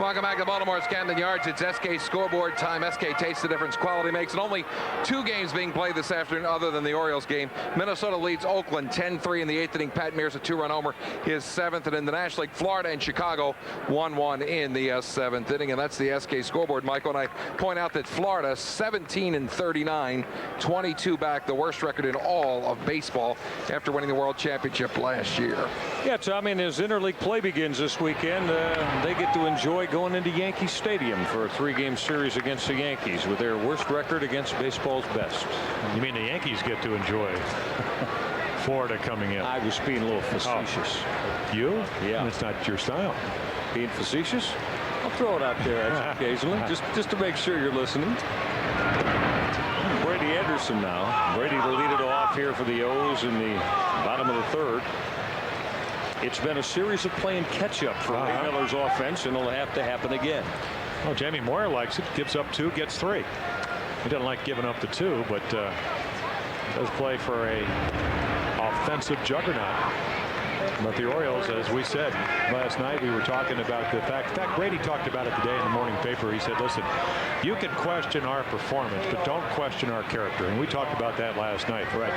Welcome back to Baltimore's Camden Yards. It's SK scoreboard time. SK tastes the difference quality makes. And only 2 games being played this afternoon other than the Orioles game. Minnesota leads Oakland 10-3 in the 8th inning. Pat Mears a 2-run homer, his 7th. And in the National League, Florida and Chicago 1-1 in the 7th inning. And that's the SK scoreboard, Michael. And I point out that Florida 17-39, 22 back, the worst record in all of baseball after winning the World Championship last year. Yeah, Tommy, and as interleague play begins this weekend, they get to enjoy going into Yankee Stadium for a 3-game series against the Yankees with their worst record against baseball's best. You mean the Yankees get to enjoy Florida coming in? I was being a little facetious. Oh. You? Yeah. That's not your style. Being facetious? I'll throw it out there occasionally, just to make sure you're listening. Brady Anderson now. Brady to lead it off here for the O's in the bottom of the 3rd. It's been a series of playing catch-up for Ray Miller's offense, and it'll have to happen again. Well, Jamie Moyer likes it. Gives up 2, gets 3. He doesn't like giving up the 2, but does play for a offensive juggernaut. But the Orioles, as we said last night, we were talking about the fact. In fact, Brady talked about it today in the morning paper. He said, listen, you can question our performance, but don't question our character. And we talked about that last night. Right.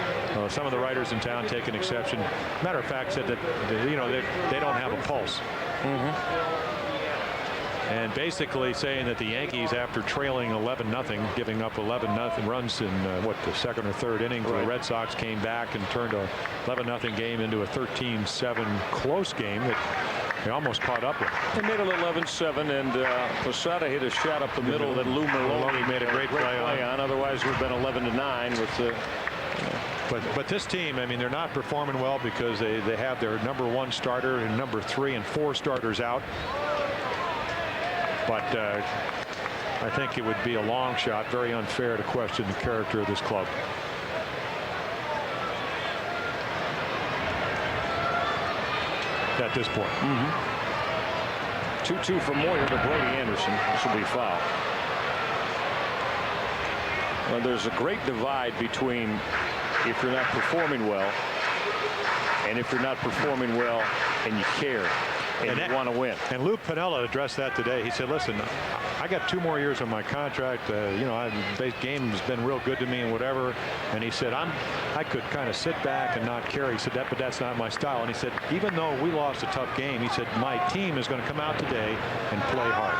Some of the writers in town taking exception. Matter of fact, said that they don't have a pulse. And basically saying that the Yankees, after trailing 11-0, giving up 11-0 runs in the 2nd or 3rd inning, the Red Sox came back and turned a 11-0 game into a 13-7 close game that they almost caught up with. They made it 11-7, and Posada hit a shot up the middle that Lou Merlone made a great play on. Otherwise, we've been 11-9 with the. But this team, I mean, they're not performing well because they have their #1 starter and number 3 and 4 starters out. But I think it would be a long shot, very unfair to question the character of this club. At this point. 2-2 from Moyer to Brady Anderson. This will be foul. Well, there's a great divide between if you're not performing well and if you're not performing well and you care. And you want to win. And Lou Piniella addressed that today. He said, listen, I got 2 more years on my contract. The game has been real good to me and whatever. And he said, I could kind of sit back and not care. He said, but that's not my style. And he said, even though we lost a tough game, he said, my team is going to come out today and play hard.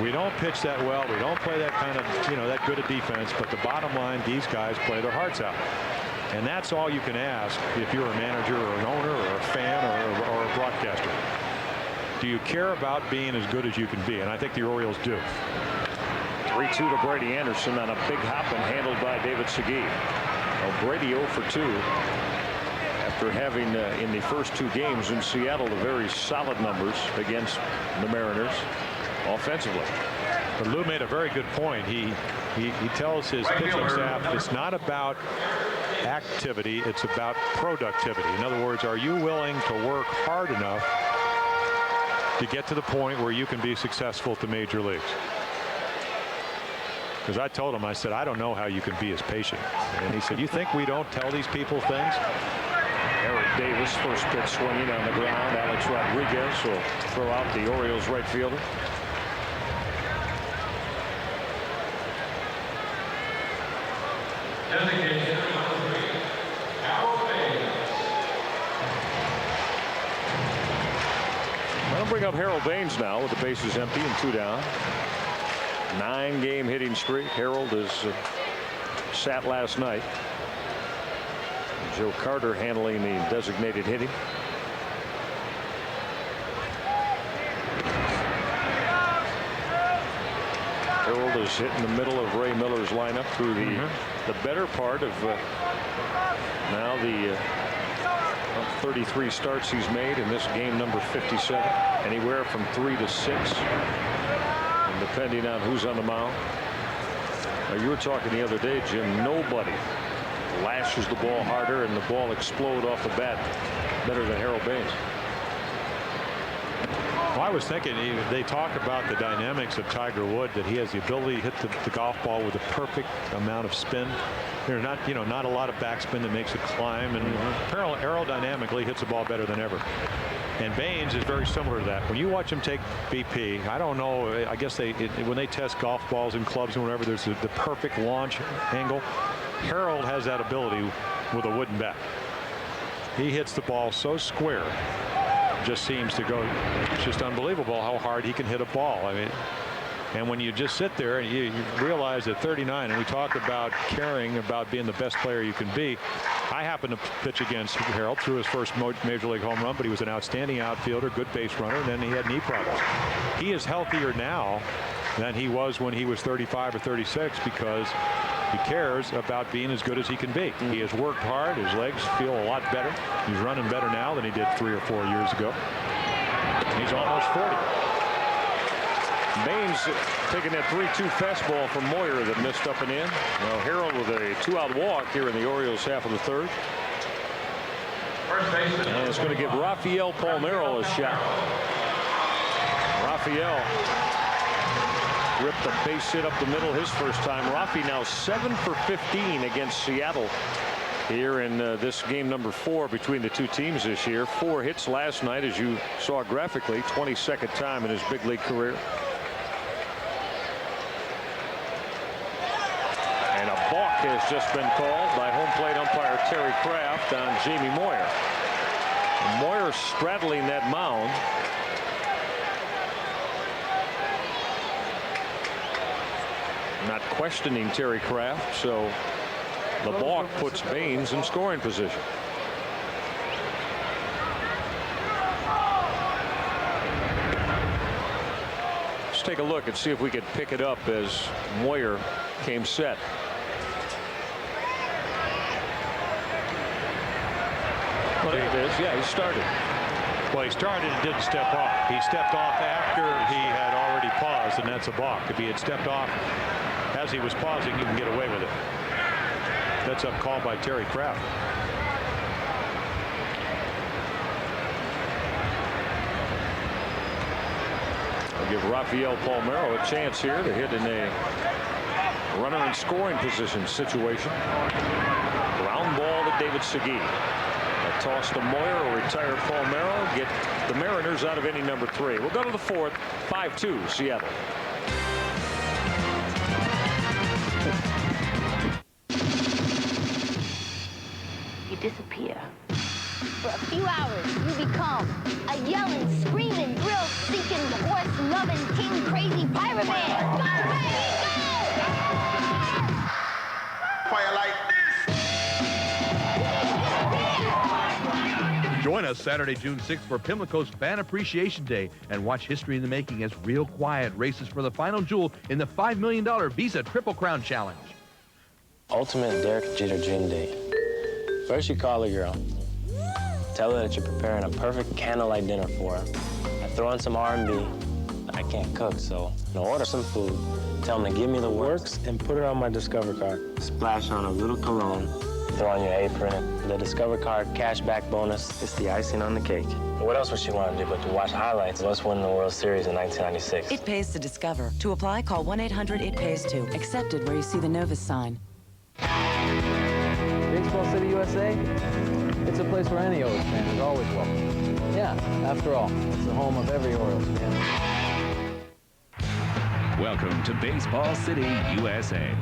We don't pitch that well. We don't play that kind of, that good a defense. But the bottom line, these guys play their hearts out. And that's all you can ask if you're a manager or an owner or a fan or a broadcaster. Do you care about being as good as you can be? And I think the Orioles do. 3-2 to Brady Anderson on a big hop and handled by David Segui. Well, Brady 0 for 2 after having in the first 2 games in Seattle the very solid numbers against the Mariners offensively. But Lou made a very good point. He tells his pitching staff it's not about activity, it's about productivity. In other words, are you willing to work hard enough to get to the point where you can be successful at the major leagues? Because I told him, I said, I don't know how you can be as patient. And he said, you think we don't tell these people things? Eric Davis, first pitch swinging on the ground. Alex Rodriguez will throw out the Orioles right fielder. I'll bring up Harold Baines now with the bases empty and 2 down. 9-game hitting streak. Harold is sat last night. Joe Carter handling the designated hitting. Harold is hit in the middle of Ray Miller's lineup through the better part of now the 33 starts he's made in this game number 57. Anywhere from 3 to 6. And depending on who's on the mound. You were talking the other day, Jim, nobody lashes the ball harder and the ball explode off the bat better than Harold Baines. Well, I was thinking they talk about the dynamics of Tiger Wood, that he has the ability to hit the golf ball with the perfect amount of spin. There's not, not a lot of backspin that makes it climb, and aerodynamically hits the ball better than ever. And Baines is very similar to that. When you watch him take BP, I don't know, I guess when they test golf balls and clubs and whatever, there's the perfect launch angle. Harold has that ability with a wooden bat. He hits the ball so square, just seems to go. It's just unbelievable how hard he can hit a ball. I mean, and when you just sit there and you realize at 39, and we talk about caring about being the best player you can be. I happened to pitch against Harold through his first major league home run, but he was an outstanding outfielder, good base runner, and then he had knee problems. He is healthier now than he was when he was 35 or 36 because he cares about being as good as he can be. He has worked hard. His legs feel a lot better. He's running better now than he did 3 or 4 years ago. He's almost 40. Baines taking that 3-2 fastball from Moyer that missed up and in. Now Harold with a 2-out walk here in the Orioles half of the third. And it's going to give Rafael Palmeiro a shot. Rafael ripped a base hit up the middle his first time. Rafi now 7 for 15 against Seattle here in this game number 4 between the two teams this year. 4 hits last night, as you saw graphically. 22nd time in his big league career. And a balk has just been called by home plate umpire Terry Kraft on Jamie Moyer. And Moyer straddling that mound. Not questioning Terry Kraft, so the balk puts Baines in scoring position. Let's take a look and see if we could pick it up as Moyer came set. Well, there it is. Yeah, he started. Well, he started and didn't step off. He stepped off after he had already paused, and that's a balk. If he had stepped off as he was pausing, you can get away with it. That's a call by Terry Kraft. I'll give Rafael Palmeiro a chance here to hit in a runner in scoring position situation. Ground ball to David Segui. A toss to Moyer, will retire Palmeiro, get the Mariners out of inning number 3. We'll go to the 4th, 5-2 Seattle. You disappear. For a few hours, you become a yelling, screaming, thrill-seeking, horse-loving, king-crazy pirate man. Go, baby, go! Fire like this! Join us Saturday, June 6th for Pimlico's Fan Appreciation Day and watch history in the making as Real Quiet races for the final jewel in the $5 million Visa Triple Crown Challenge. Ultimate Derek Jeter dream date. First, you call a girl. Tell her that you're preparing a perfect candlelight dinner for her. I throw in some R&B. I can't cook, so I'll order some food. Tell them to give me the works and put it on my Discover card. Splash on a little cologne. Throw on your apron. The Discover card cashback bonus is the icing on the cake. But what else would she want to do but to watch highlights of us winning the World Series in 1996? It pays to Discover. To apply, call 1-800-IT-PAYS-TO. Accepted where you see the Novus sign. Baseball City, USA? It's a place where any Orioles fan is always welcome. Yeah, after all, it's the home of every Orioles fan. Welcome to Baseball City, USA.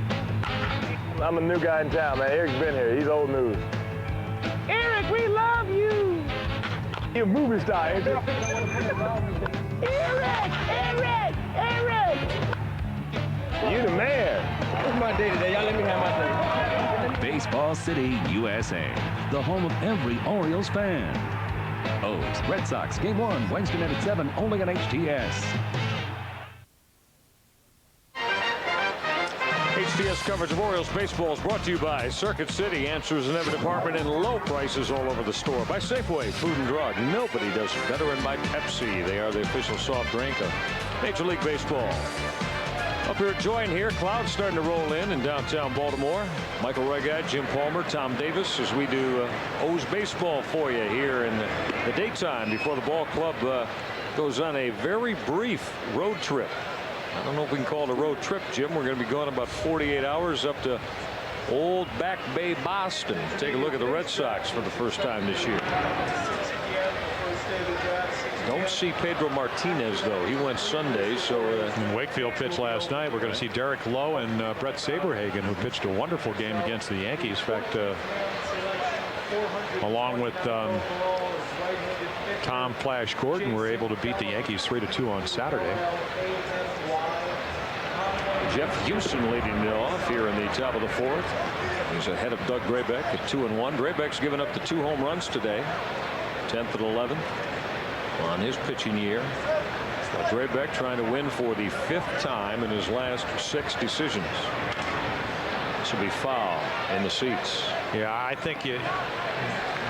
I'm a new guy in town, man. Eric's been here. He's old news. Eric, we love you! You're a movie star, ain't you? Eric! You the man. What's my day today? Y'all let me have my day. Baseball City, USA, the home of every Orioles fan. O's Red Sox, Game 1, Wednesday night at 7, only on HTS. HTS coverage of Orioles baseball is brought to you by Circuit City. Answers in every department and low prices all over the store. By Safeway Food and Drug. Nobody does it better. And by Pepsi. They are the official soft drink of Major League Baseball. Up here at Joy here, clouds starting to roll in downtown Baltimore. Michael Regat, Jim Palmer, Tom Davis as we do O's baseball for you here in the daytime before the ball club goes on a very brief road trip. I don't know if we can call it a road trip, Jim. We're going to be going about 48 hours up to Old Back Bay, Boston. Take a look at the Red Sox for the first time this year. Don't see Pedro Martinez, though. He went Sunday, so... And Wakefield pitched last night. We're going to see Derek Lowe and Brett Saberhagen, who pitched a wonderful game against the Yankees. In fact, along with Tom Flash Gordon, were able to beat the Yankees 3-2 on Saturday. Jeff Houston leading it off here in the top of the fourth. He's ahead of Doug Graybeck at 2-1. Graybeck's given up the 2 home runs today, 10th and 11th on his pitching year. Graybeck trying to win for the 5th time in his last 6 decisions. This will be foul in the seats. Yeah, I think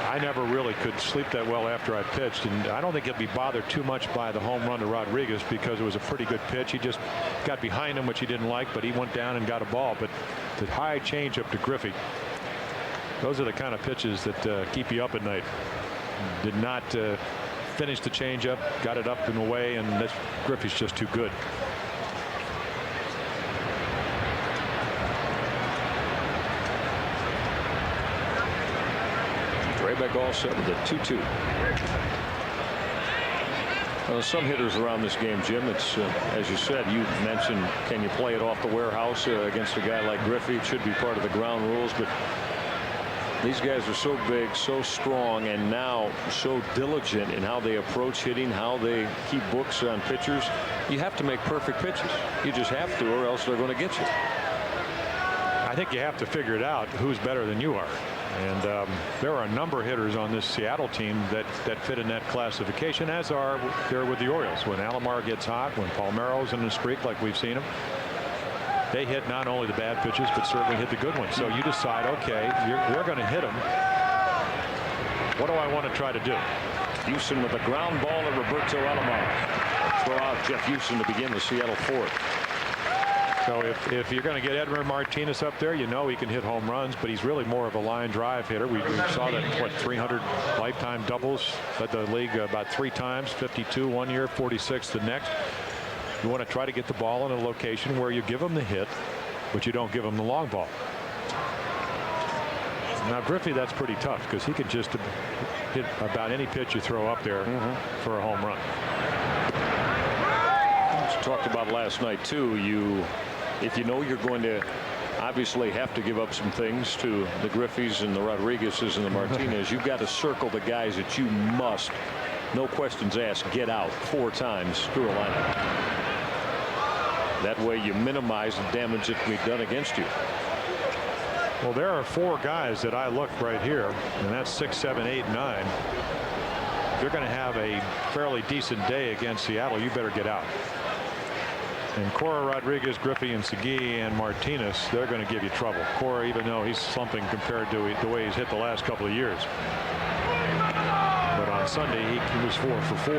I never really could sleep that well after I pitched, and I don't think he'll be bothered too much by the home run to Rodriguez because it was a pretty good pitch. He just got behind him, which he didn't like, but he went down and got a ball. But the high changeup to Griffey, those are the kind of pitches that keep you up at night. Did not finish the changeup, got it up and away, and Griffey's just too good. Graybeck all set with a 2-2. Well, some hitters around this game, Jim. It's as you said, you mentioned, can you play it off the warehouse against a guy like Griffey? It should be part of the ground rules, but these guys are so big, so strong, and now so diligent in how they approach hitting, how they keep books on pitchers. You have to make perfect pitches. You just have to, or else they're going to get you. I think you have to figure it out who's better than you are. And there are a number of hitters on this Seattle team that fit in that classification, as are there with the Orioles. When Alomar gets hot, when Palmeiro's in a streak like we've seen him, they hit not only the bad pitches, but certainly hit the good ones. So you decide, okay, we're going to hit them. What do I want to try to do? Houston with a ground ball to Roberto Alomar. Throw out Jeff Houston to begin the Seattle fourth. So if you're going to get Edwin Martinez up there, you know he can hit home runs, but he's really more of a line drive hitter. We saw that, what, 300 lifetime doubles, led the league about 3 times, 52 one year, 46 the next. You want to try to get the ball in a location where you give him the hit, but you don't give him the long ball. Now Griffey, that's pretty tough because he can just hit about any pitch you throw up there for a home run. As talked about last night too, if you know you're going to obviously have to give up some things to the Griffeys and the Rodriguezes and the Martinez, you've got to circle the guys that you must, no questions asked, get out 4 times through a lineup. That way you minimize the damage that we've done against you. Well, there are 4 guys that I look right here, and that's 6, 7, 8, 9. If you're going to have a fairly decent day against Seattle, you better get out. And Cora, Rodriguez, Griffey, and Segui, and Martinez, they're going to give you trouble. Cora, even though he's slumping compared to the way he's hit the last couple of years. But on Sunday, he was 4 for 4.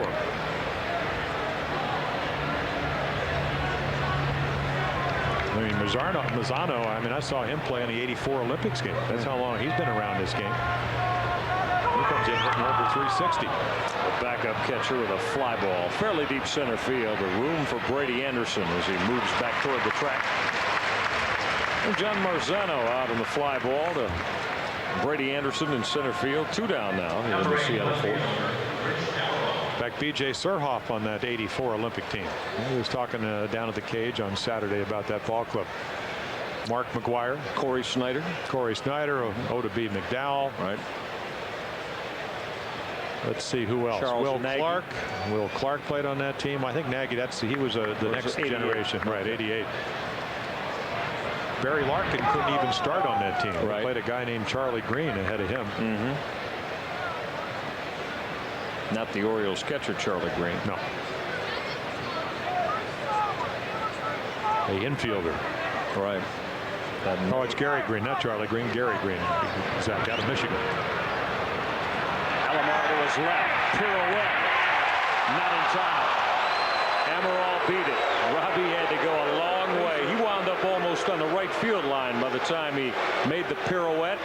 I mean, Mazzano, I mean, I saw him play in the '84 Olympics game. That's how long he's been around this game. He comes in hitting over 360. A backup catcher with a fly ball, fairly deep center field. A room for Brady Anderson as he moves back toward the track. And John Marzano out on the fly ball to Brady Anderson in center field. 2 down now here in the Seattle fourth. In fact, B.J. Surhoff on that '84 Olympic team. He was talking down at the cage on Saturday about that ball club. Mark McGuire, Corey Snyder, Oda B. McDowell. Right. Let's see who else. Charles Will Nagy. Clark. Will Clark played on that team. I think Nagy. He was the next generation. Right, '88. Barry Larkin couldn't even start on that team. Right. He played a guy named Charlie Green ahead of him. Not the Orioles catcher Charlie Green. No. The infielder. Right. Oh, it's Gary Green, not Charlie Green. Gary Green. Exactly. Out of Michigan. Alomar to his left. Pirouette. Not in time. Amaral beat it. Robbie had to go a long way. He wound up almost on the right field line by the time he made the pirouette.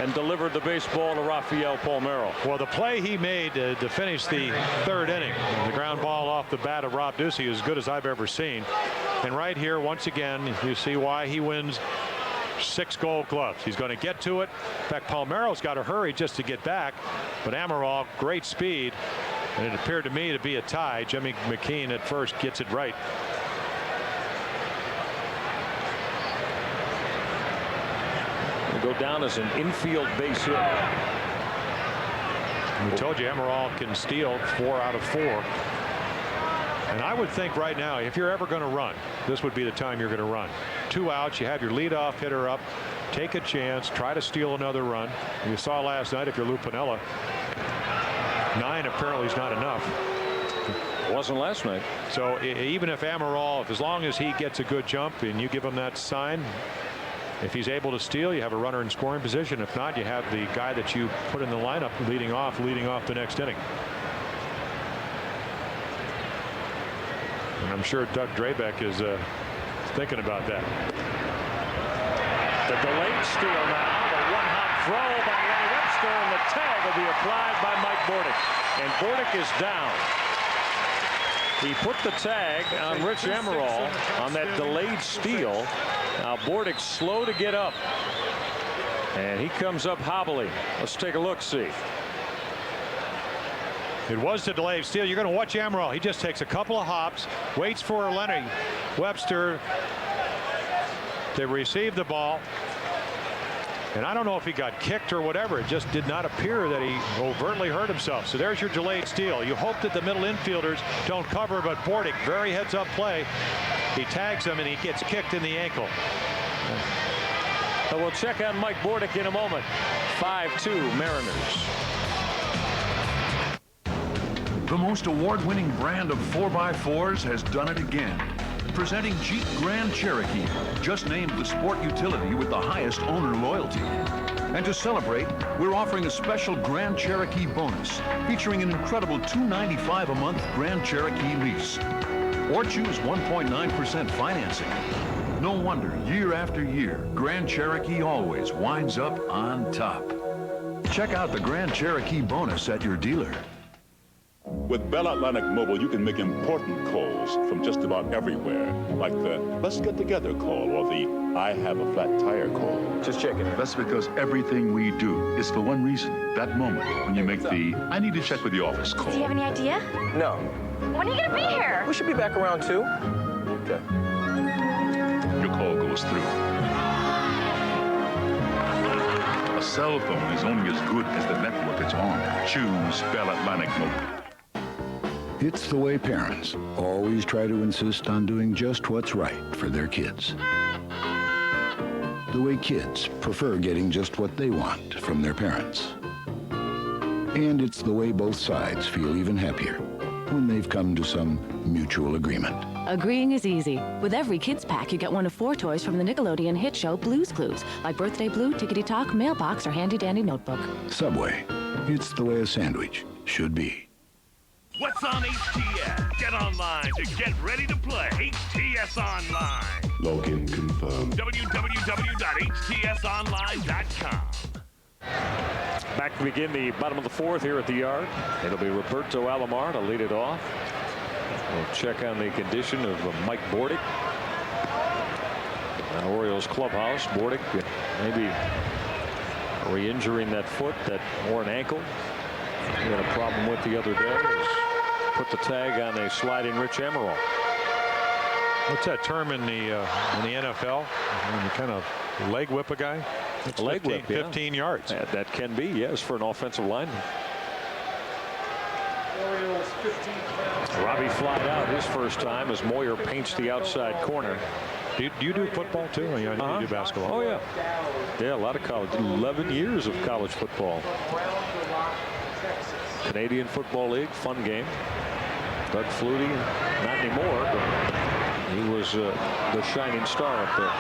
and delivered the baseball to Rafael Palmeiro. Well, the play he made to finish the third inning, the ground ball off the bat of Rob Ducey, is as good as I've ever seen. And right here, once again, you see why he wins 6 Gold Gloves. He's going to get to it. In fact, Palmeiro's got to hurry just to get back. But Amaral, great speed. And it appeared to me to be a tie. Jimmy McKean at first gets it right. Go down as an infield base hit. We told you Amaral can steal 4 out of 4. And I would think right now, if you're ever going to run, this would be the time you're going to run. 2 outs, you have your leadoff hitter up, take a chance, try to steal another run. You saw last night if you're Lou Piniella, 9 apparently is not enough. It wasn't last night. So even if Amaral, as long as he gets a good jump and you give him that sign, if he's able to steal, you have a runner in scoring position. If not, you have the guy that you put in the lineup leading off the next inning. And I'm sure Doug Drabeck is thinking about that. The delayed steal now. The one-hop throw by Ray Webster, and the tag will be applied by Mike Bordick. And Bordick is down. He put the tag on Rich Amaral on that delayed steal. Now Bordick slow to get up. And he comes up hobbly. Let's take a look, see. It was the delayed steal. You're going to watch Amaral. He just takes a couple of hops, waits for Lenny Webster to receive the ball. And I don't know if he got kicked or whatever. It just did not appear that he overtly hurt himself. So there's your delayed steal. You hope that the middle infielders don't cover, but Bordick, very heads-up play. He tags him and he gets kicked in the ankle. So we'll check on Mike Bordick in a moment. 5-2 Mariners. The most award-winning brand of 4x4s has done it again. Presenting Jeep Grand Cherokee, just named the sport utility with the highest owner loyalty. And to celebrate, we're offering a special Grand Cherokee bonus, featuring an incredible $295 a month Grand Cherokee lease. Or choose 1.9% financing. No wonder, year after year, Grand Cherokee always winds up on top. Check out the Grand Cherokee bonus at your dealer. With Bell Atlantic Mobile, you can make important calls from just about everywhere, like the "Let's get together" call or the "I have a flat tire" call. Just checking. That's because everything we do is for one reason. That moment when you make the "I need to check with the office" call. Do you have any idea? No. When are you going to be here? We should be back around 2. Okay. Your call goes through. A cell phone is only as good as the network it's on. Choose Bell Atlantic Mobile. It's the way parents always try to insist on doing just what's right for their kids. The way kids prefer getting just what they want from their parents. And it's the way both sides feel even happier when they've come to some mutual agreement. Agreeing is easy. With every kids pack, you get one of 4 toys from the Nickelodeon hit show Blue's Clues, like Birthday Blue, Tickety Talk, Mailbox, or Handy Dandy Notebook. Subway. It's the way a sandwich should be. What's on HTS? Get online to get ready to play. HTS Online. Login confirmed. www.htsonline.com. Back to begin the bottom of the 4th here at the yard. It'll be Roberto Alomar to lead it off. We'll check on the condition of Mike Bordick. An Orioles clubhouse. Bordick maybe re-injuring that foot or an ankle. He had a problem with the other day. Put the tag on a sliding Rich Amaral. What's that term in the NFL? When you kind of leg whip a guy? It's leg 15, whip, yeah. 15 yards. That can be, yes, for an offensive lineman. Robbie flied out his first time as Moyer paints the outside corner. Do you do football too? Or you do basketball? Oh yeah. Yeah, a lot of college. 11 years of college football. Canadian Football League, fun game. Doug Flutie, not anymore, but he was the shining star up there.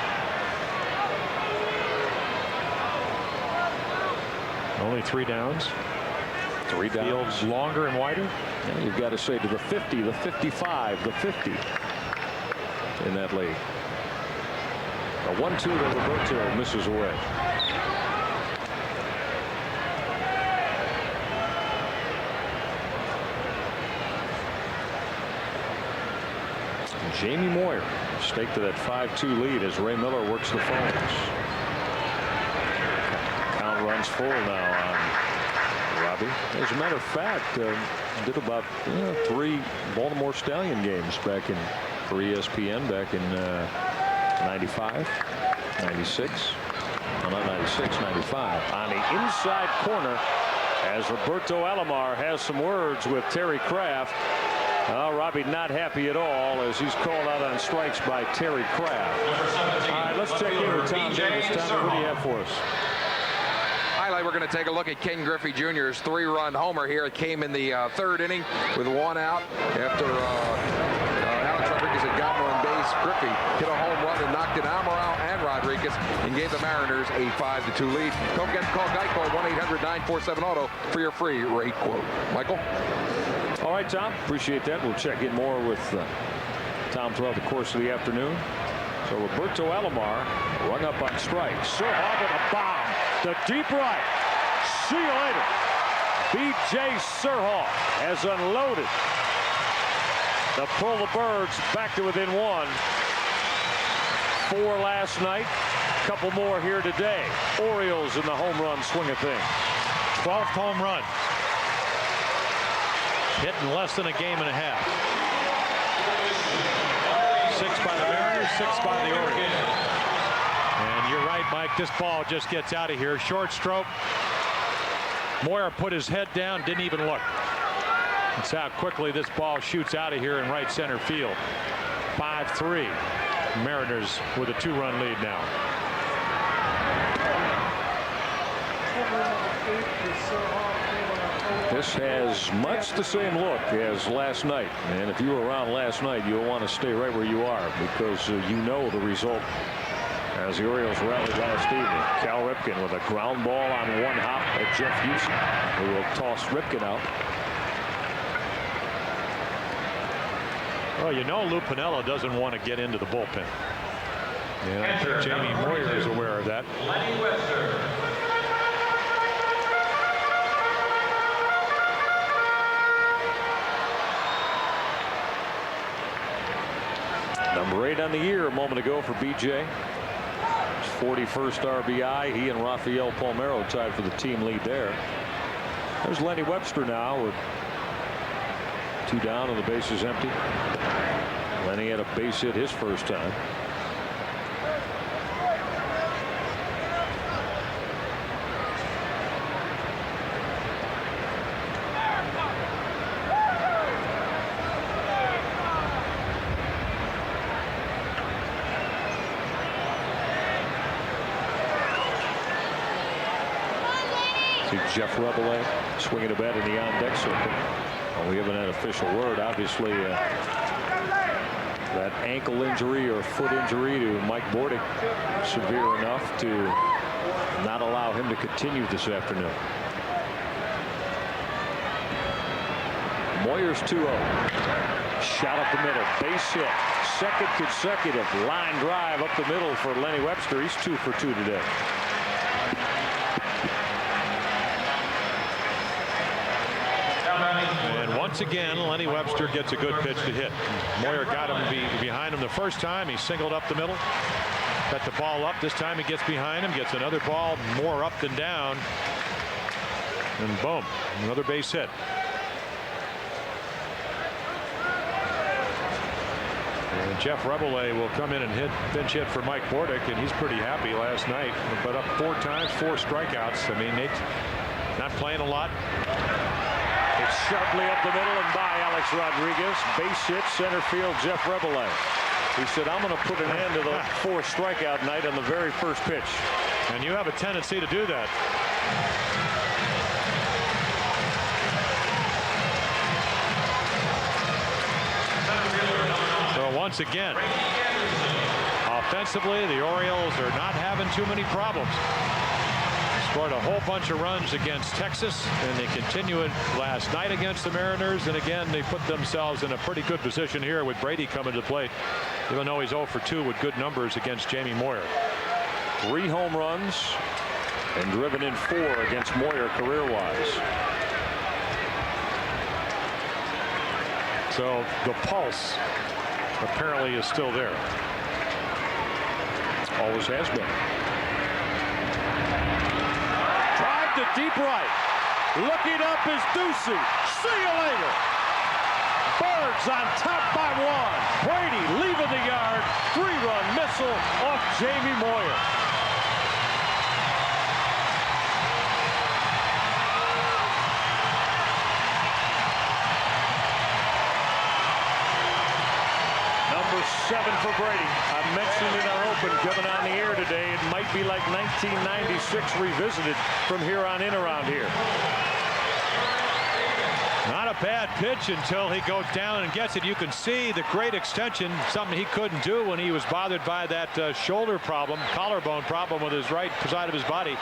Only 3 downs. 3 downs. Fields longer and wider. Yeah, you've got to say to the 50, the 55, the 50 in that league. A 1-2 to Roberto misses away. And Jamie Moyer staked to that 5-2 lead as Ray Miller works the phones. Count runs full now on Robbie. As a matter of fact, did about 3 Baltimore Stallion games back in for ESPN back in 95, 96. No, not 96, 95. On the inside corner as Roberto Alomar has some words with Terry Kraft. Robbie not happy at all as he's called out on strikes by Terry Kraft. All right, let's check in with Tom Davis. Tom, what do you have for us? Highlight, we're going to take a look at Ken Griffey Jr.'s 3-run homer here. It came in the 3rd inning with 1 out after Alex Rodriguez had gotten on base. Griffey hit a home run and knocked in Amaral and Rodriguez and gave the Mariners a 5-2 lead. Don't forget to call Geico 1-800-947-AUTO for your free rate quote. Michael? All right, Tom. Appreciate that. We'll check in more with Tom throughout the course of the afternoon. So Roberto Alomar rung up on strikes. Surhoff with a bomb to deep right. See you later. B.J. Surhoff has unloaded to pull the Birds back to within 1. 4 last night. Couple more here today. Orioles in the home run swing of things. 12th home run. Hit in less than a game and a half. 6 by the Mariners, 6 by the Orioles. And you're right, Mike. This ball just gets out of here. Short stroke. Moyer put his head down, didn't even look. That's how quickly this ball shoots out of here in right center field. 5-3. Mariners with a 2-run lead now. This has much the same look as last night. And if you were around last night, you'll want to stay right where you are because you know the result as the Orioles rallied last evening. Cal Ripken with a ground ball on 1 hop at Jeff Houston, who will toss Ripken out. Well, you know Lou Piniella doesn't want to get into the bullpen. And I think Jamie Moyer is aware of that. Lenny Webster. Number 8 on the year a moment ago for BJ. His 41st RBI. He and Rafael Palmeiro tied for the team lead there. There's Lenny Webster now with 2 down and the bases empty. Lenny had a base hit his first time. Jeff Rabelais swinging a bat in the on-deck circle. Well, we haven't had official word. Obviously, that ankle injury or foot injury to Mike Bordick severe enough to not allow him to continue this afternoon. Moyer's 2-0. Shot up the middle. Base hit. Second consecutive line drive up the middle for Lenny Webster. He's 2 for 2 today. And once again, Lenny Webster gets a good pitch to hit. Moyer got him behind him the first time. He singled up the middle. Got the ball up. This time he gets behind him, gets another ball more up than down. And boom, another base hit. And Jeff Rabelais will come in and pinch hit for Mike Bordick, and he's pretty happy last night. But up 4 times, 4 strikeouts. I mean, they not playing a lot. It's sharply up the middle and by Alex Rodriguez. Base hit center field, Jeff Rabelais. He said, I'm going to put an end to the 4 strikeout night on the very first pitch. And you have a tendency to do that. So once again, offensively, the Orioles are not having too many problems. Scored a whole bunch of runs against Texas, and they continue it last night against the Mariners. And again, they put themselves in a pretty good position here with Brady coming to the plate, even though he's 0 for 2 with good numbers against Jamie Moyer. 3 home runs and driven in 4 against Moyer career-wise. So the pulse apparently is still there. Always has been. Drive to deep right. Looking up is Ducey. See you later. Birds on top by one. Brady leaving the yard. 3-run missile off Jamie Moyer. Number 7 for Brady. I mentioned in our open coming on the air today, it might be like 1996 revisited from here on in around here. Not a bad pitch until he goes down and gets it. You can see the great extension, something he couldn't do when he was bothered by that shoulder problem, collarbone problem with his right side of his body.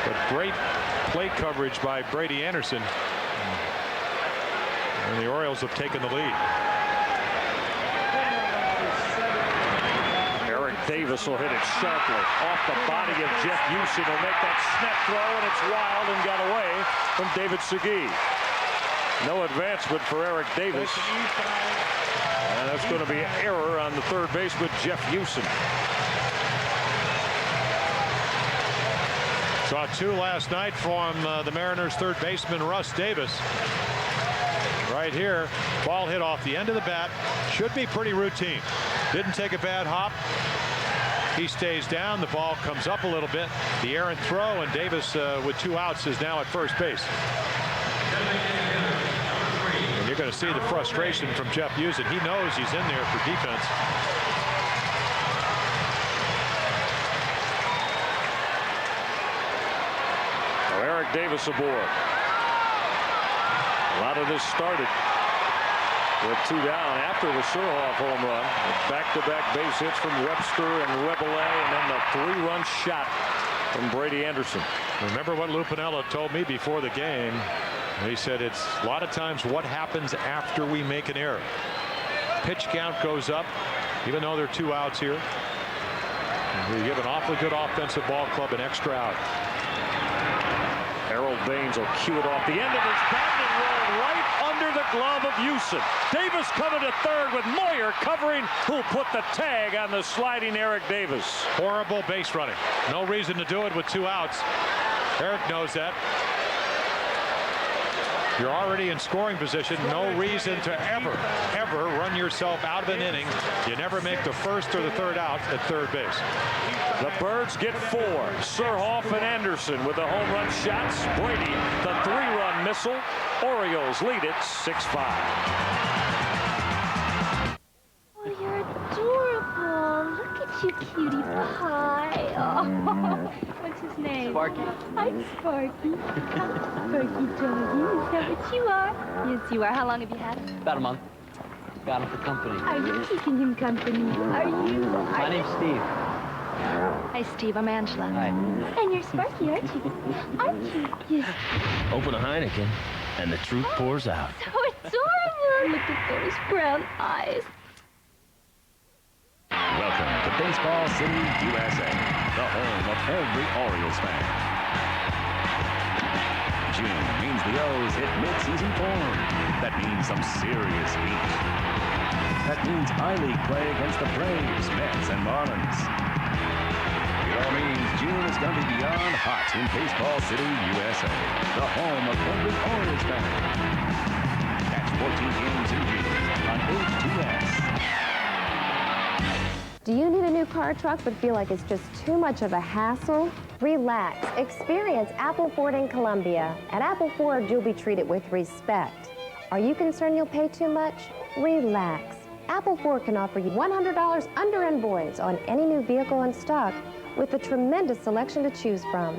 But great plate coverage by Brady Anderson. And the Orioles have taken the lead. Eric Davis will hit it sharply off the body of Jeff Houston. Will make that snap throw, and it's wild and got away from David Segui. No advancement for Eric Davis. And that's going to be an error on the third baseman, Jeff Houston. Saw 2 last night from the Mariners' third baseman, Russ Davis. Right here, ball hit off the end of the bat. Should be pretty routine. Didn't take a bad hop. He stays down. The ball comes up a little bit. The errant throw, and Davis with 2 outs is now at first base. And you're going to see the frustration from Jeff Houston. He knows he's in there for defense. So Eric Davis aboard. A lot of this started with 2 down after the Surhoff home run. Back-to-back base hits from Webster and Rebelay, and then the 3-run shot from Brady Anderson. Remember what Lou Piniella told me before the game. He said it's a lot of times what happens after we make an error. Pitch count goes up, even though there are 2 outs here. We give an awfully good offensive ball club an extra out. Harold Baines will cue it off the end of his bat and roll right under the glove of Houston. Davis coming to third with Moyer covering, who'll put the tag on the sliding Eric Davis. Horrible base running. No reason to do it with 2 outs. Eric knows that. You're already in scoring position. No reason to ever run yourself out of an inning. You never make the first or the third out at third base. The Birds get 4. Surhoff and Anderson with the home run shots. Brady, the 3-run missile. Orioles lead it 6-5. Oh, you're adorable. Look at you, cutie pie. Oh, what's his name? Sparky. Hi, Sparky. Sparky doggy. Is that what you are? Yes, you are. How long have you had him? About a month. Got him for company. Are you keeping him company? Are you? My name's Steve. Hi, Steve. I'm Angela. Hi. And you're Sparky, aren't you? Aren't you? Yes. Open a Heineken, and the truth pours out. So adorable. Look at those brown eyes. Welcome to Baseball City, USA, the home of every Orioles fan. June means the O's hit mid-season form. That means some serious heat. That means I-League play against the Braves, Mets, and Marlins. It all means June is going to be beyond hot in Baseball City, USA, the home of every Orioles fan. Catch 14 games in June on HTS. Do you need a new car or truck but feel like it's just too much of a hassle? Relax. Experience Apple Ford in Columbia. At Apple Ford, you'll be treated with respect. Are you concerned you'll pay too much? Relax. Apple Ford can offer you $100 under invoice on any new vehicle in stock with a tremendous selection to choose from.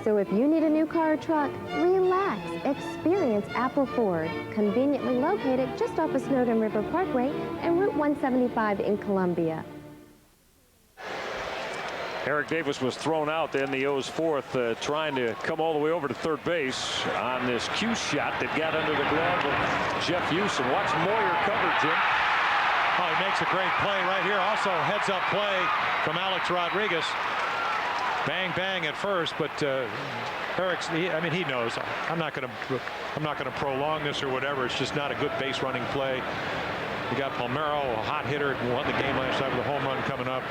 So if you need a new car or truck, relax. Experience Apple Ford, conveniently located just off of Snowden River Parkway and Route 175 in Columbia. Eric Davis was thrown out then, the O's 4th, trying to come all the way over to third base on this cue shot that got under the glove of Jeff Houston. Watch Moyer cover, Jim. Oh, he makes a great play right here. Also, heads-up play from Alex Rodriguez. Bang, bang at first, but Eric's, he knows. I'm not going to I'm not going to prolong this or whatever. It's just not a good base running play. You got Palmeiro, a hot hitter, won the game last night with a home run coming up,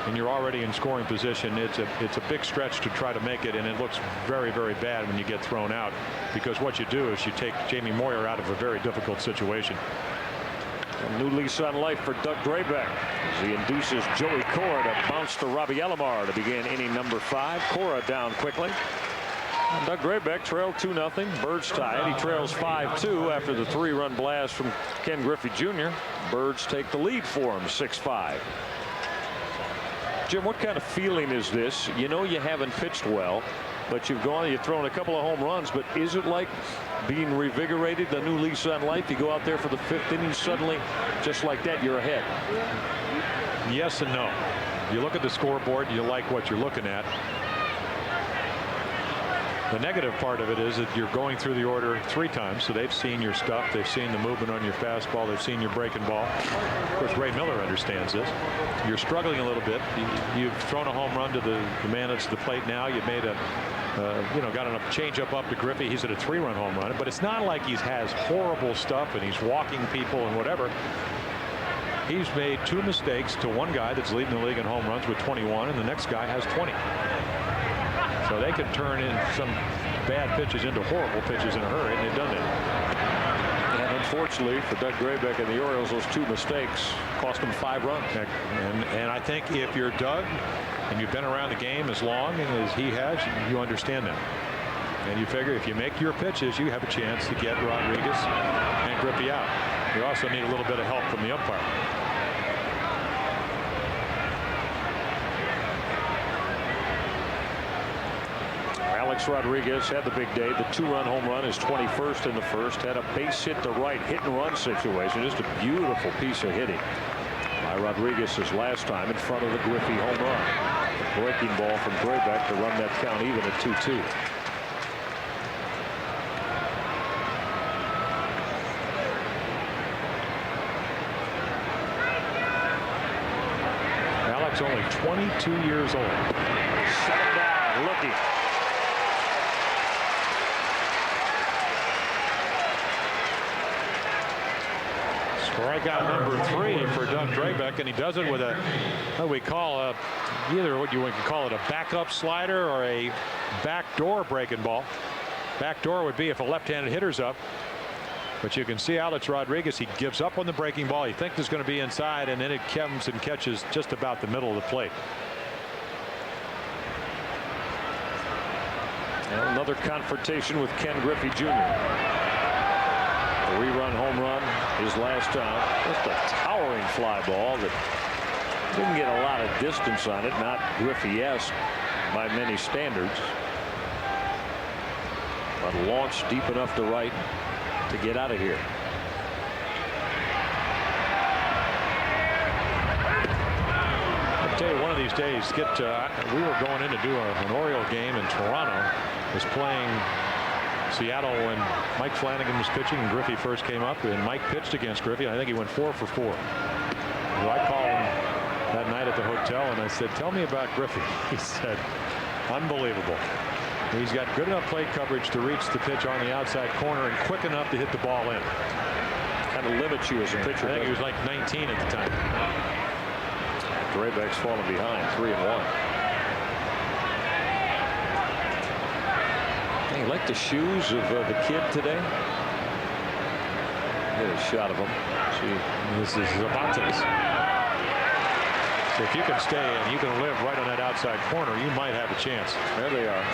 and you're already in scoring position. It's a big stretch to try to make it, and it looks very, very bad when you get thrown out, because what you do is you take Jamie Moyer out of a very difficult situation. A new lease on life for Doug Drabek as he induces Joey Cora to bounce to Robbie Alomar to begin inning number 5. Cora down quickly. And Doug Drabek trailed 2-0. Birds tied. He trails 5-2 after the 3-run blast from Ken Griffey Jr. Birds take the lead for him, 6-5. Jim, what kind of feeling is this? You know you haven't pitched well, but you've thrown a couple of home runs, but is it like being revigorated, the new lease on life? You go out there for the 5th inning, suddenly, just like that, you're ahead. Yes and no. You look at the scoreboard, you like what you're looking at. The negative part of it is that you're going through the order 3 times, so they've seen your stuff, they've seen the movement on your fastball, they've seen your breaking ball. Of course, Ray Miller understands this. You're struggling a little bit. You've thrown a home run to the man that's at the plate now. You've made a got enough change up to Griffey. He's at a 3-run home run, but it's not like he has horrible stuff and he's walking people and whatever. He's made 2 mistakes to one guy that's leading the league in home runs with 21, and the next guy has 20. So they can turn in some bad pitches into horrible pitches in a hurry, and they've done that. And unfortunately for Doug Drabek and the Orioles, those 2 mistakes cost them 5 runs. And I think if you're Doug and you've been around the game as long as he has, you understand that. And you figure if you make your pitches, you have a chance to get Rodriguez and Griffey out. You also need a little bit of help from the umpire. Alex Rodriguez had the big day. The 2-run home run is 21st in the first. Had a base hit to right, hit and run situation. Just a beautiful piece of hitting by Rodriguez his last time in front of the Griffey home run. The breaking ball from Drabek to run that count even at 2-2. Alex only 22 years old. Shut him down, looking. Strikeout number 3 for Doug Drabek, and he does it with what we call either what you can call it a backup slider or a backdoor breaking ball. Backdoor would be if a left-handed hitter's up, but you can see Alex Rodriguez, he gives up on the breaking ball. He thinks it's going to be inside, and then it comes and catches just about the middle of the plate. And another confrontation with Ken Griffey Jr. 3-run home run his last time. Just a towering fly ball that didn't get a lot of distance on it. Not Griffey-esque by many standards, but launched deep enough to right to get out of here. I'll tell you, one of these days, we were going in to do an Oriole game in Toronto. Was playing Seattle when Mike Flanagan was pitching and Griffey first came up, and Mike pitched against Griffey. I think he went 4 for 4. So I called him that night at the hotel and I said, "Tell me about Griffey." He said, "Unbelievable. He's got good enough plate coverage to reach the pitch on the outside corner and quick enough to hit the ball in." Kind of limits you as a pitcher. I think he was like 19 at the time. Drabek's falling behind, 3-1. You like the shoes of the kid today? Get a shot of him. See, this is Zabates. So if you can stay and you can live right on that outside corner, you might have a chance. There they are.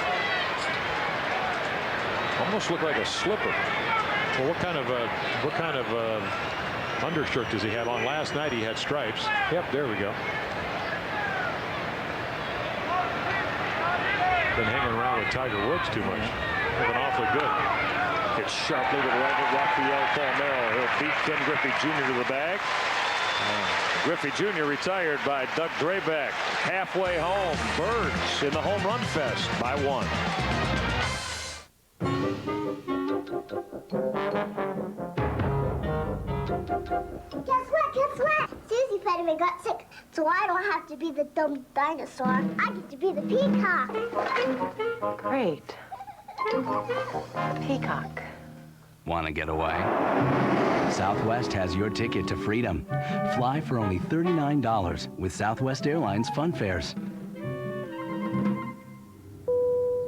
Almost look like a slipper. Well, what kind of undershirt does he have on? Last night he had stripes. Yep, there we go. Been hanging around with Tiger Woods too much. Been awfully good. Hits sharply to the right of Rafael Palmeiro. He'll beat Ken Griffey Jr. to the bag. Griffey Jr. retired by Doug Drabek. Halfway home. Birds in the home run fest by 1. Guess what? Susie fed him and got sick, so I don't have to be the dumb dinosaur. I get to be the peacock. Great. Peacock. Want to get away? Southwest has your ticket to freedom. Fly for only $39 with Southwest Airlines Fun Fares.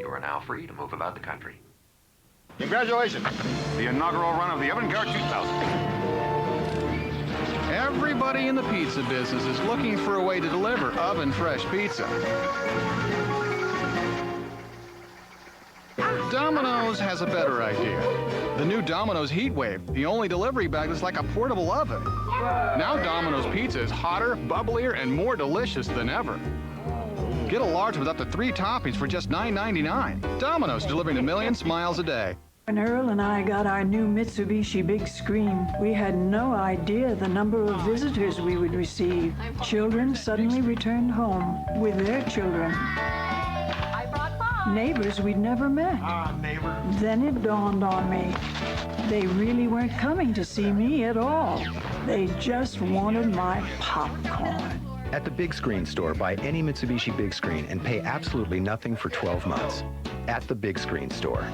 You are now free to move about the country. Congratulations. The inaugural run of the Avant-Garde 2000. Everybody in the pizza business is looking for a way to deliver oven-fresh pizza. Domino's has a better idea. The new Domino's Heatwave, the only delivery bag that's like a portable oven. Now Domino's pizza is hotter, bubblier, and more delicious than ever. Get a large with up to 3 toppings for just $9.99. Domino's, delivering to millions miles a day. When Earl and I got our new Mitsubishi big screen, we had no idea the number of visitors we would receive. Children suddenly returned home with their children. Neighbors we'd never met. Then it dawned on me. They really weren't coming to see me at all. They just wanted my popcorn. At the Big Screen store, buy any Mitsubishi Big Screen and pay absolutely nothing for 12 months. At the Big Screen store.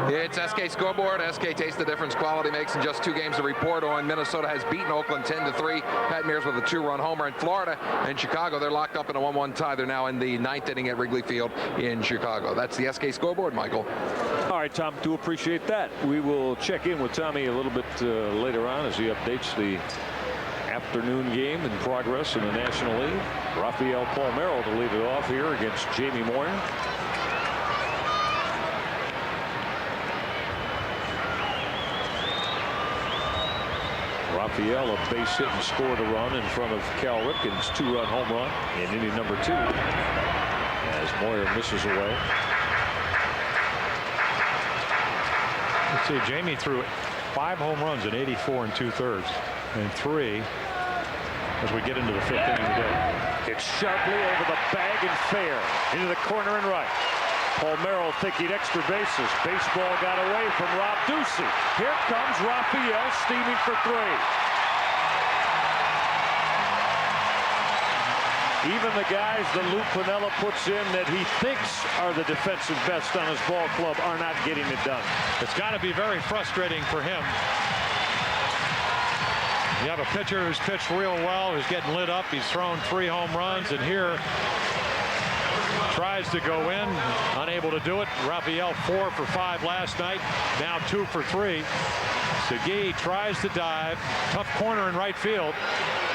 It's SK Scoreboard. SK Taste the Difference quality makes in just 2 games to report on. Minnesota has beaten Oakland 10-3. Pat Mears with a 2-run homer. In Florida and Chicago, they're locked up in a 1-1 tie. They're now in the 9th inning at Wrigley Field in Chicago. That's the SK Scoreboard, Michael. All right, Tom, do appreciate that. We will check in with Tommy a little bit later on as he updates the afternoon game in progress in the National League. Rafael Palmeiro to lead it off here against Jamie Moyer. Rafael, a base hit and scored a run in front of Cal Ripken's 2-run home run in inning number 2 as Moyer misses away. Let's see, Jamie threw 5 home runs in 84 2/3 and 3 as we get into the 5th inning today. It's sharply over the bag and fair into the corner and right. Palmeiro thinking extra bases. Baseball got away from Rob Ducey. Here comes Rafael steaming for 3. Even the guys that Lou Piniella puts in that he thinks are the defensive best on his ball club are not getting it done. It's got to be very frustrating for him. You have a pitcher who's pitched real well, who's getting lit up. He's thrown 3 home runs, and here tries to go in, unable to do it. Rafael 4 for 5 last night, now 2 for 3. Segui tries to dive, tough corner in right field,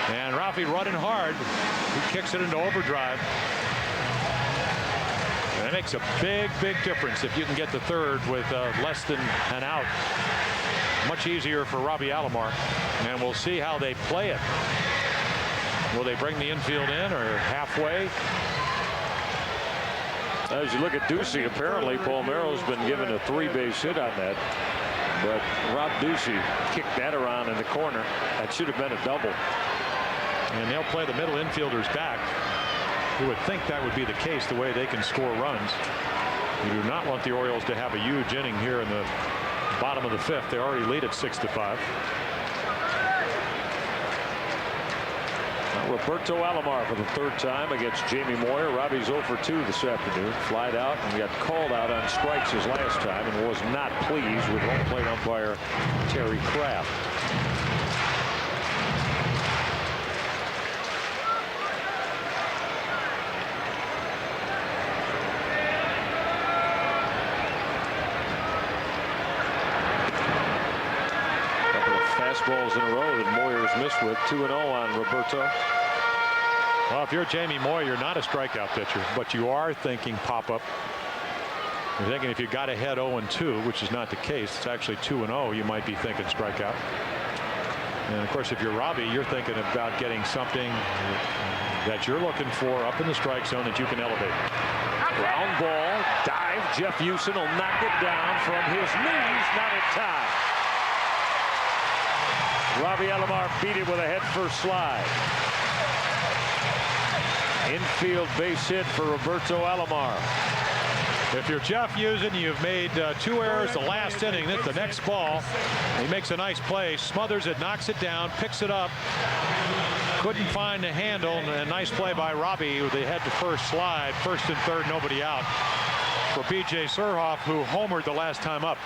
and Rafi running hard. He kicks it into overdrive. And it makes a big difference if you can get to third with less than an out. Much easier for Robbie Alomar, and we'll see how they play it. Will they bring the infield in or halfway? As you look at Ducey, apparently Palmeiro's been given a 3-base hit on that. But Rob Ducey kicked that around in the corner. That should have been a double. And they'll play the middle infielders back. You would think that would be the case, the way they can score runs. You do not want the Orioles to have a huge inning here in the bottom of the 5th. They already lead at 6-5. Roberto Alomar for the 3rd time against Jamie Moyer. Robbie's 0 for 2 this afternoon. Flied out and got called out on strikes his last time and was not pleased with home plate umpire Terry Kraft. Fastballs in a row that Moyer's missed with. 2-0 on Roberto. Well, if you're Jamie Moyer, you're not a strikeout pitcher, but you are thinking pop-up. You're thinking if you got ahead 0-2, which is not the case, it's actually 2-0, you might be thinking strikeout. And of course, if you're Robbie, you're thinking about getting something that you're looking for up in the strike zone that you can elevate. Ground ball, dive. Jeff Houston will knock it down from his knees, not in time. Robbie Alomar beat it with a head-first slide. Infield base hit for Roberto Alomar. If you're Jeff Houston, you've made 2 errors the last inning. The next ball, he makes a nice play, smothers it, knocks it down, picks it up. Couldn't find the handle, and a nice play by Robbie with the head-to-first slide. 1st and 3rd, nobody out. for B.J. Surhoff, who homered the last time up.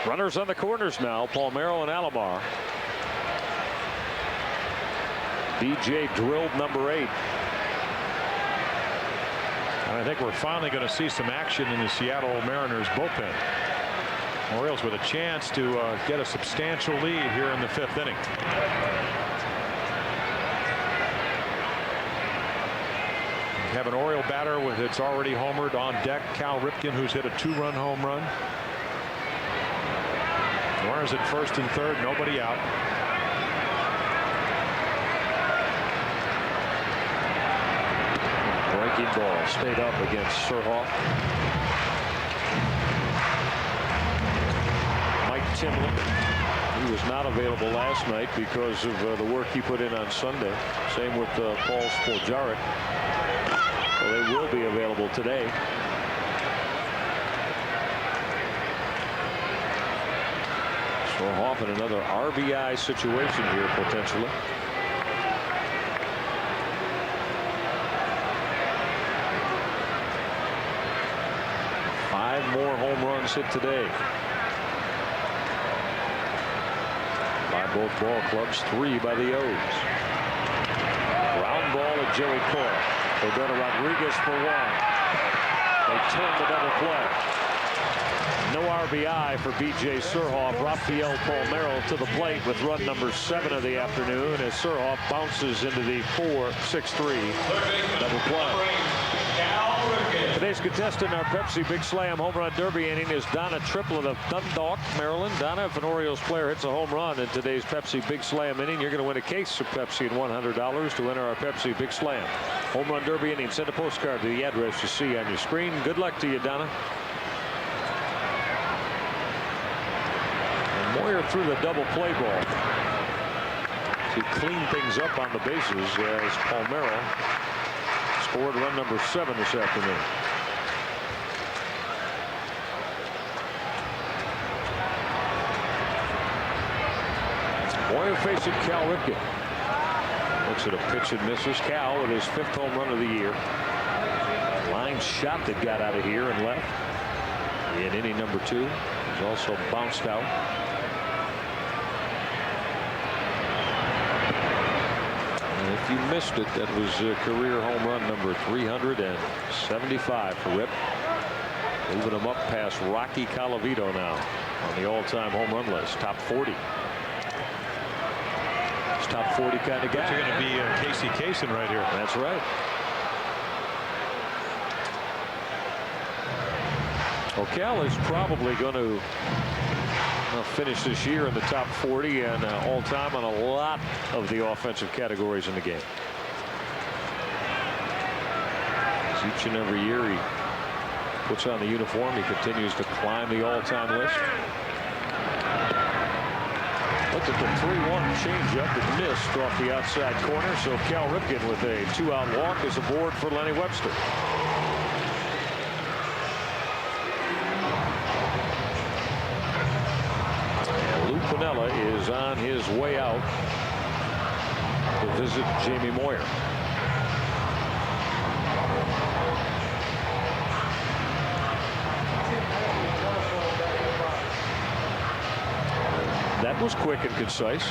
Runners on the corners now, Palmeiro and Alomar. B.J. drilled number 8. And I think we're finally going to see some action in the Seattle Mariners bullpen. Orioles with a chance to get a substantial lead here in the 5th inning. We have an Oriole batter with it's already homered on deck, Cal Ripken, who's hit a 2-run home run. Runners at first and third, nobody out. Breaking ball stayed up against Surhoff. Mike Timlin, he was not available last night because of the work he put in on Sunday. Same with Paul Spoljaric. Well, they will be available today. Surhoff in another RBI situation here potentially. More home runs hit today by both ball clubs, 3 by the O's. Ground ball at Joey Cora. They go to Rodriguez for 1. They turn the double play. No RBI for B.J. Surhoff. Rafael Palmeiro to the plate with run number 7 of the afternoon as Surhoff bounces into the 4-6-3 double play. Today's contestant in our Pepsi Big Slam Home Run Derby inning is Donna Triplett of Dundalk, Maryland. Donna, if an Orioles player hits a home run in today's Pepsi Big Slam inning, you're going to win a case of Pepsi and $100 to enter our Pepsi Big Slam Home Run Derby inning. Send a postcard to the address you see on your screen. Good luck to you, Donna. And Moyer threw the double play ball to clean things up on the bases as Palmeiro scored run number 7 this afternoon. Moyer facing Cal Ripken. Looks at a pitch and misses. Cal with his 5th home run of the year. Line shot that got out of here and left in inning number 2. He's also bounced out. And if you missed it, that was career home run number 375 for Rip. Moving him up past Rocky Colavito now on the all-time home run list. Top 40. Top 40 kind of guy. You're going to be Casey Kasem right here. That's right. Well, Cal is probably going to finish this year in the top 40 and all time on a lot of the offensive categories in the game. As each and every year he puts on the uniform, he continues to climb the all-time list. Looked at the 3-1 changeup that missed off the outside corner. So Cal Ripken with a 2-out walk is aboard for Lenny Webster. And Lou Piniella is on his way out to visit Jamie Moyer. That was quick and concise.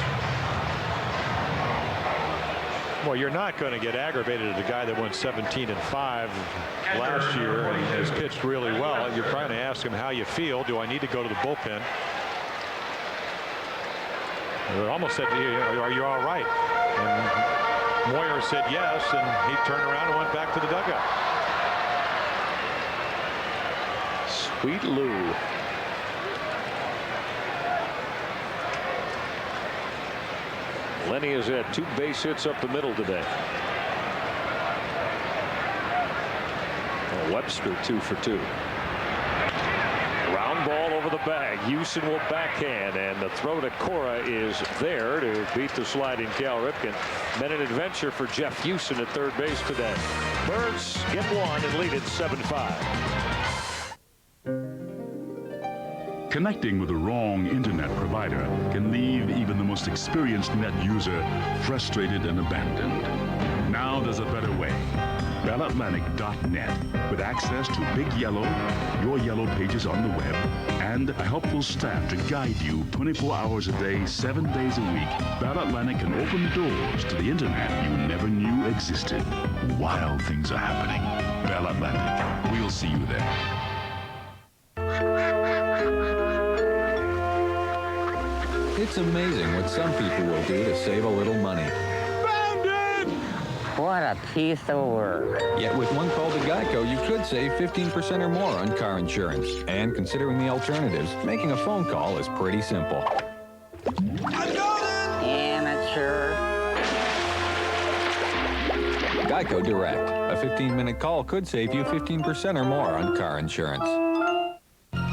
Well, you're not going to get aggravated at the guy that went 17-5 last year and has pitched really well. You're trying to ask him how you feel. Do I need to go to the bullpen? It almost said, are you all right? And Moyer said yes, and he turned around and went back to the dugout. Sweet Lou. Lenny has had 2 base hits up the middle today. Webster 2 for 2. Round ball over the bag. Houston will backhand, and the throw to Cora is there to beat the sliding Cal Ripken. Been an adventure for Jeff Houston at third base today. Birds get 1 and lead it 7-5. Connecting with the wrong internet provider can leave even the most experienced net user frustrated and abandoned. Now there's a better way. BellAtlantic.net, with access to Big Yellow, your Yellow pages on the web, and a helpful staff to guide you 24 hours a day, 7 days a week. Bell Atlantic can open doors to the internet you never knew existed. Wild things are happening. Bell Atlantic. We'll see you there. It's amazing what some people will do to save a little money. What a piece of work. Yet with one call to Geico, you could save 15% or more on car insurance. And considering the alternatives, making a phone call is pretty simple. Amateur. Geico Direct. A 15-minute call could save you 15% or more on car insurance.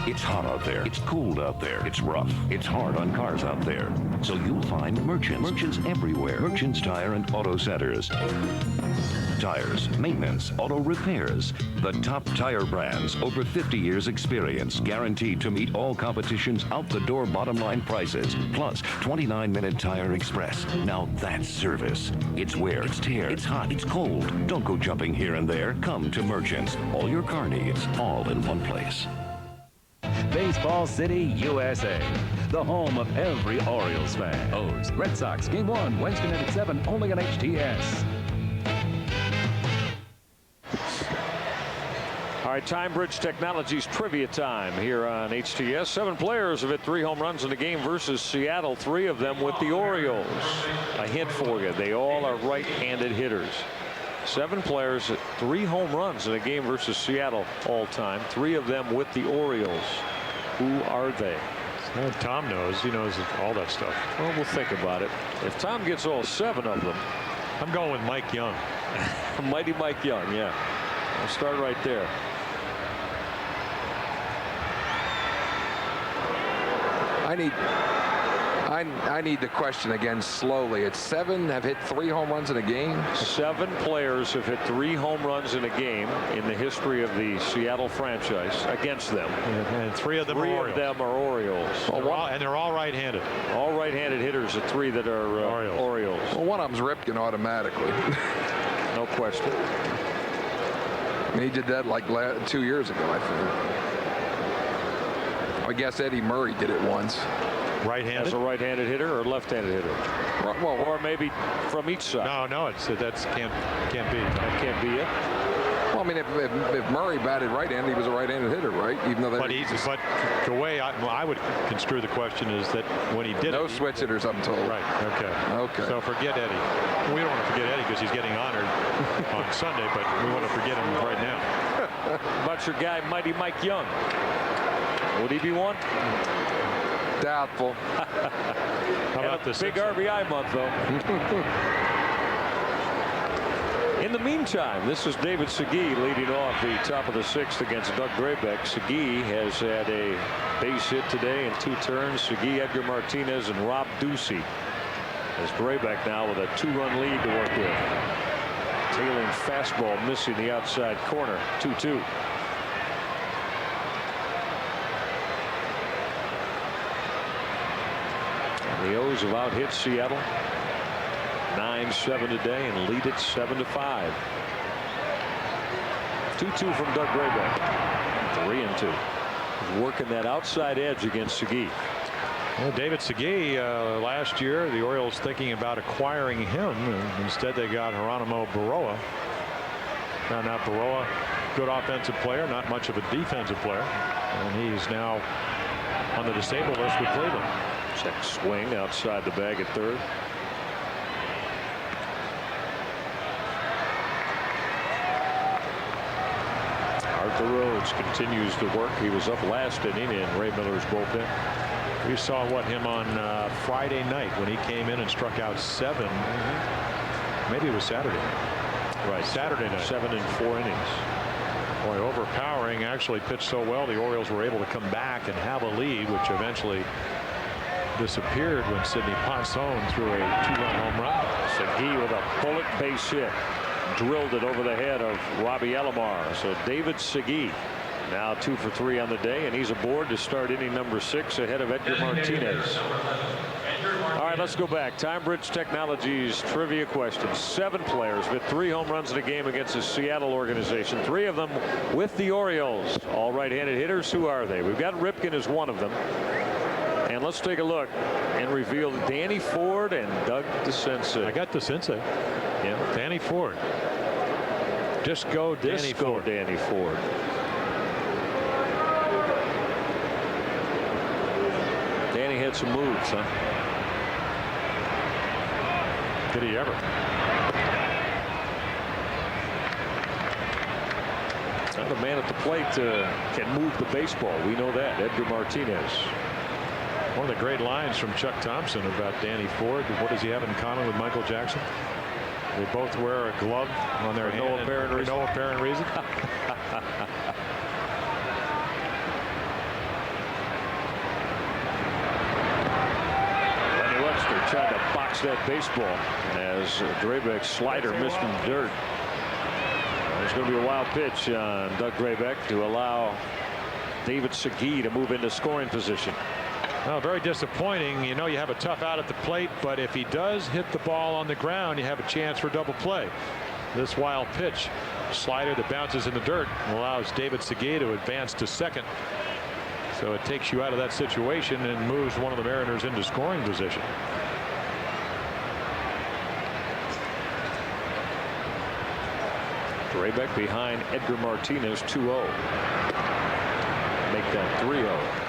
It's hot out there. It's cold out there. It's rough. It's hard on cars out there. So you'll find Merchants. Merchants everywhere. Merchants Tire and Auto Centers. Tires, maintenance, auto repairs. The top tire brands, over 50 years experience, guaranteed to meet all competition's out-the-door bottom line prices. Plus, 29-minute Tire Express. Now that's service. It's wear, it's tear, it's hot, it's cold. Don't go jumping here and there. Come to Merchants. All your car needs, all in one place. Baseball City, USA, the home of every Orioles fan. O's, Red Sox, Game 1, Wednesday night at 7, only on HTS. All right, Time Bridge Technologies trivia time here on HTS. 7 players have hit 3 home runs in the game versus Seattle, 3 of them with the Orioles. A hint for you, they all are right-handed hitters. 7 players, 3 home runs in a game versus Seattle all time, 3 of them with the Orioles. Who are they? Tom knows. He knows all that stuff. Well, we'll think about it. If Tom gets all 7 of them. I'm going with Mike Young. Mighty Mike Young, yeah. I'll start right there. I need the question again slowly. It's 7 have hit 3 home runs in a game. 7 players have hit 3 home runs in a game in the history of the Seattle franchise against them. And 3 of them are Orioles. 3 of them are Orioles. And they're all right-handed. All right-handed hitters, the 3 that are Orioles. Well, one of them's Ripken automatically. No question. I mean, he did that like 2 years ago, I think. I guess Eddie Murray did it once. Right-handed? As a right-handed hitter or left-handed hitter? Well, or maybe from each side. No, that can't be. That can't be it. Well, I mean, if Murray batted right-handed, he was a right-handed hitter, right? Even though but the way I would construe the question is that when he did no switch hitters, I'm told. Right. Okay. So forget Eddie. We don't want to forget Eddie because he's getting honored on Sunday, but we want to forget him right now. How about your guy, Mighty Mike Young? Would he be one? Doubtful. How about this big RBI month, though? In the meantime, this is David Segui leading off the top of the 6th against Doug Graybeck. Segui has had a base hit today in 2 turns. Segui, Edgar Martinez, and Rob Ducey. As Graybeck now with a 2-run lead to work with. Tailing fastball missing the outside corner. 2-2. The O's have out-hit Seattle 9-7 today and lead it 7-5. 2-2 from Doug Graybeck. 3-2. He's working that outside edge against Segui. Well, David Segui, last year, the Orioles thinking about acquiring him. Instead, they got Geronimo Baroa. Found out Baroa, good offensive player, not much of a defensive player. And he's now on the disabled list with Cleveland. Check swing outside the bag at third. Arthur Rhodes continues to work. He was up last inning in Ray Miller's bullpen. We saw him on Friday night when he came in and struck out 7. Maybe it was Saturday night. Right. Saturday night. 7 in 4 innings. Boy, overpowering. Actually pitched so well the Orioles were able to come back and have a lead, which eventually disappeared when Sidney Ponson threw a 2-run home run. Segui with a bullet base hit. Drilled it over the head of Robbie Alomar. So David Segui now 2 for 3 on the day, and he's aboard to start inning number 6 ahead of Edgar Martinez. All right, let's go back. Time Bridge Technologies trivia question. 7 players hit 3 home runs in a game against the Seattle organization. 3 of them with the Orioles. All right-handed hitters. Who are they? We've got Ripken as one of them. And let's take a look and reveal Danny Ford and Doug DeCinces. I got DeCinces. Yeah. Danny Ford. Disco Danny Ford. Danny Ford. Danny had some moves, huh? Did he ever? Not a man at the plate can move the baseball. We know that. Edgar Martinez. One of the great lines from Chuck Thompson about Danny Ford. What does he have in common with Michael Jackson? They both wear a glove on their hand no apparent reason. Lenny Webster tried to box that baseball as Drabek's slider missed in the dirt. There's going to be a wild pitch on Doug Drabek to allow David Segui to move into scoring position. Oh, very disappointing. You know, you have a tough out at the plate, but if he does hit the ball on the ground, you have a chance for double play. This wild pitch, slider that bounces in the dirt, allows David Segui to advance to second. So it takes you out of that situation and moves one of the Mariners into scoring position. Drabek behind Edgar Martinez 2-0. Make that 3-0.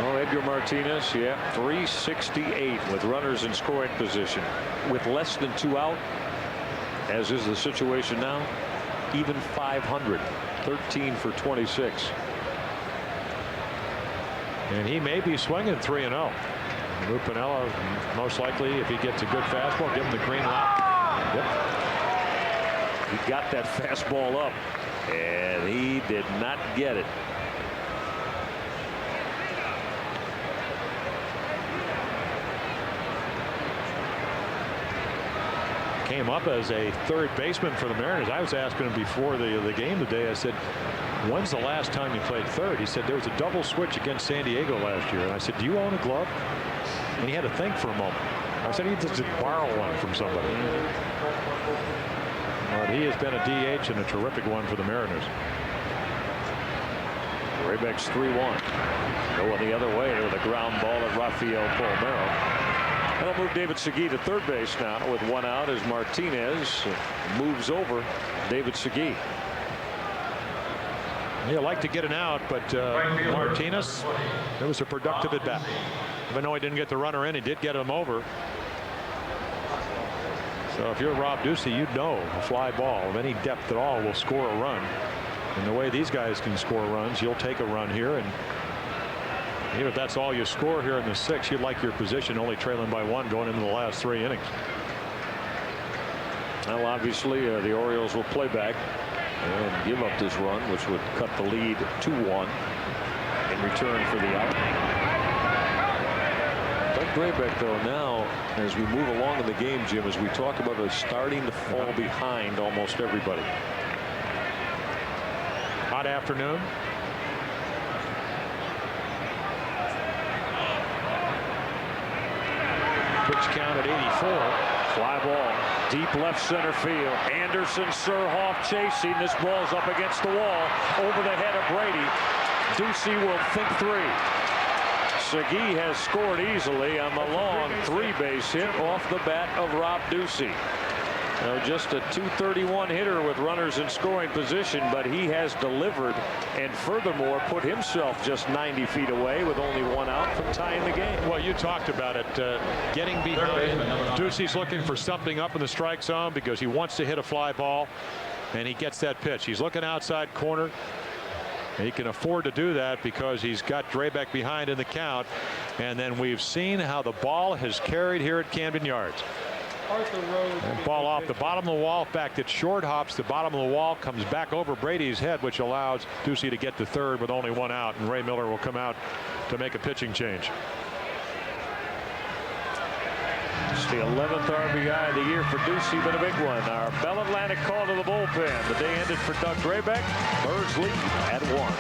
Oh, Edgar Martinez, yeah, 368 with runners in scoring position. With less than 2 out, as is the situation now, even 500, 13 for 26. And he may be swinging 3-0. Lou Piniella, most likely, if he gets a good fastball, give him the green light. Yep. He got that fastball up, and he did not get it. Came up as a third baseman for the Mariners. I was asking him before the game today. I said, when's the last time you played third? He said there was a double switch against San Diego last year. And I said, do you own a glove? And he had to think for a moment. I said he just borrow one from somebody. But he has been a DH and a terrific one for the Mariners. Drabek's 3-1. Going the other way with a ground ball at Rafael Palmeiro. That'll move David Segui to third base now with 1 out as Martinez moves over David Segui. He'd like to get an out, but Martinez, it was a productive at bat. Even though he didn't get the runner in, he did get him over. So if you're Rob Ducey, you know a fly ball of any depth at all will score a run. And the way these guys can score runs, you'll take a run here. And even if that's all you score here in the 6th, you'd like your position only trailing by 1 going into the last 3 innings. Well, obviously, the Orioles will play back and give up this run, which would cut the lead 2-1 in return for the out. Doug Drabek, though, now, as we move along in the game, Jim, as we talk about, is starting to fall behind almost everybody. Hot afternoon. Pitch count at 84. Fly ball, deep left center field. Anderson, Surhoff chasing. This ball's up against the wall, over the head of Brady. Ducey will think 3. Segui has scored easily on the long 3-base hit off the bat of Rob Ducey. Now, just a .231 hitter with runners in scoring position, but he has delivered and furthermore put himself just 90 feet away with only 1 out from tying the game. Well, you talked about it, getting behind. Ducey's looking for something up in the strike zone because he wants to hit a fly ball, and he gets that pitch. He's looking outside corner. He can afford to do that because he's got Drabek behind in the count. And then we've seen how the ball has carried here at Camden Yards. And ball off the bottom of the wall. In fact, it short hops the bottom of the wall, comes back over Brady's head, which allows Ducey to get to third with only 1 out, and Ray Miller will come out to make a pitching change. It's the 11th RBI of the year for Ducey, but a big one. Our Bell Atlantic call to the bullpen. The day ended for Doug Drabek. Birds lead at 1.